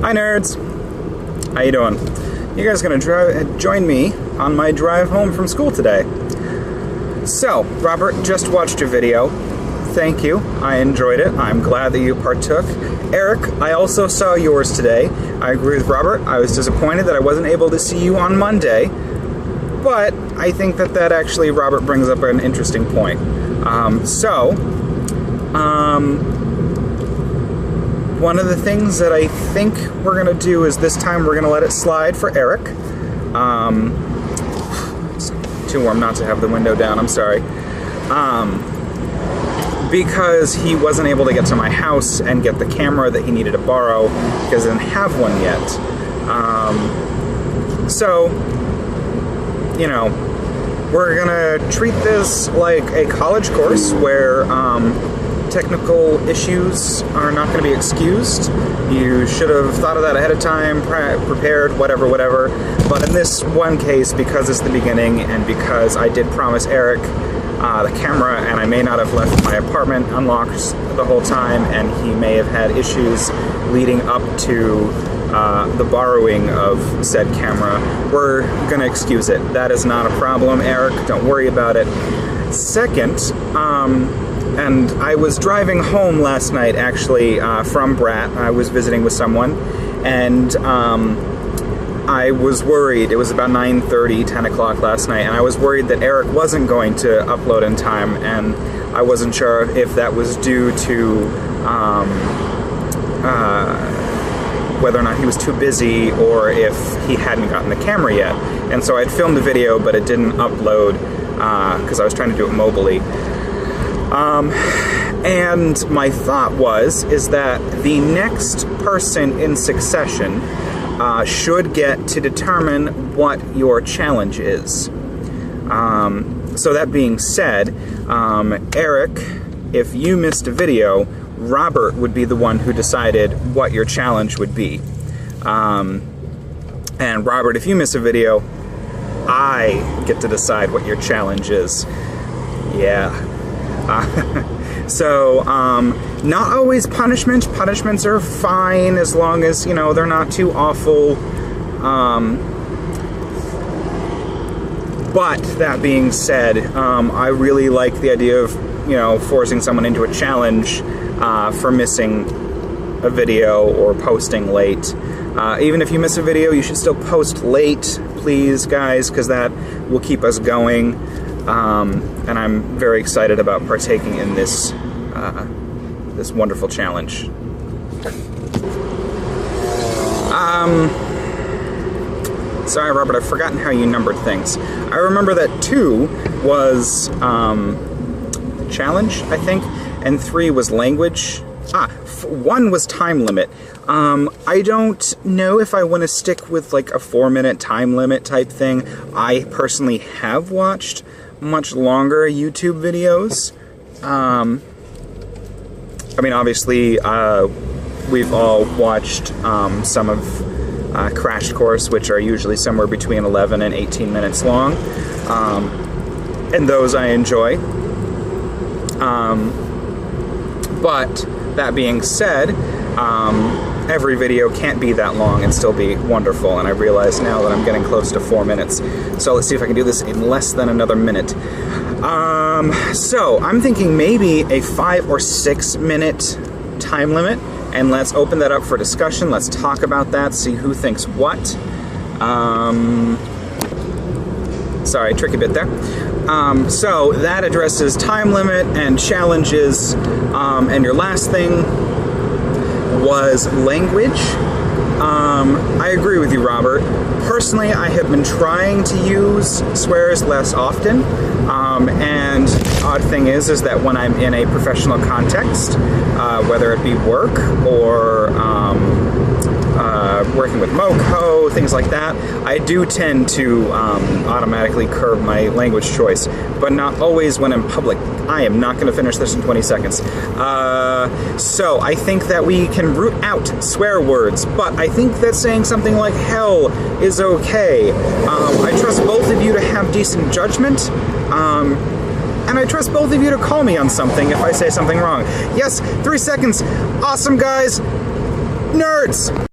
Hi nerds! How you doing? You guys gonna join me on my drive home from school today. So, Robert just watched your video. Thank you. I enjoyed it. I'm glad that you partook. Eric, I also saw yours today. I agree with Robert. I was disappointed that I wasn't able to see you on Monday, but I think that actually Robert brings up an interesting point. One of the things that I think we're gonna do is this time we're gonna let it slide for Eric. It's too warm not to have the window down, I'm sorry. Because he wasn't able to get to my house and get the camera that he needed to borrow because he didn't have one yet. So, you know, we're gonna treat this like a college course where technical issues are not going to be excused. You should have thought of that ahead of time, prepared, whatever. But in this one case, because it's the beginning and because I did promise Eric the camera and I may not have left my apartment unlocked the whole time and he may have had issues leading up to the borrowing of said camera, we're going to excuse it. That is not a problem, Eric. Don't worry about it. Second, and I was driving home last night, actually, from Brat. I was visiting with someone, and I was worried. It was about 9:30, 10 o'clock last night, and I was worried that Eric wasn't going to upload in time, and I wasn't sure if that was due to whether or not he was too busy or if he hadn't gotten the camera yet. And so I'd filmed the video, but it didn't upload because I was trying to do it mobily. And my thought is that the next person in succession should get to determine what your challenge is. So that being said, Eric, if you missed a video, Robert would be the one who decided what your challenge would be. And Robert, if you miss a video, I get to decide what your challenge is. Yeah. So, not always punishment. Punishments are fine as long as, you know, they're not too awful. But that being said, I really like the idea of, you know, forcing someone into a challenge for missing a video or posting late. Even if you miss a video, you should still post late, please, guys, because that will keep us going. And I'm very excited about partaking in this this wonderful challenge. Sorry, Robert, I've forgotten how you numbered things. I remember that 2 was challenge, I think, and 3 was language. 1 was time limit. I don't know if I want to stick with like a 4-minute time limit type thing. I personally have watched much longer YouTube videos. I mean, obviously, we've all watched some of Crash Course, which are usually somewhere between 11 and 18 minutes long. And those I enjoy. But that being said, every video can't be that long and still be wonderful, and I realize now that I'm getting close to 4 minutes. So let's see if I can do this in less than another minute. So I'm thinking maybe a 5 or 6 minute time limit, and let's open that up for discussion. Let's talk about that, see who thinks what. Sorry, tricky bit there. So that addresses time limit and challenges, and your last thing was language. I agree with you, Robert. Personally, I have been trying to use swears less often, and odd thing is that when I'm in a professional context, whether it be work or working with Moco, things like that, I do tend to automatically curb my language choice, but not always when I'm public. I am not going to finish this in 20 seconds. So I think that we can root out swear words, but I think that saying something like hell is okay. I trust both of you to have decent judgment, and I trust both of you to call me on something if I say something wrong. Yes, 3 seconds. Awesome, guys. Nerds!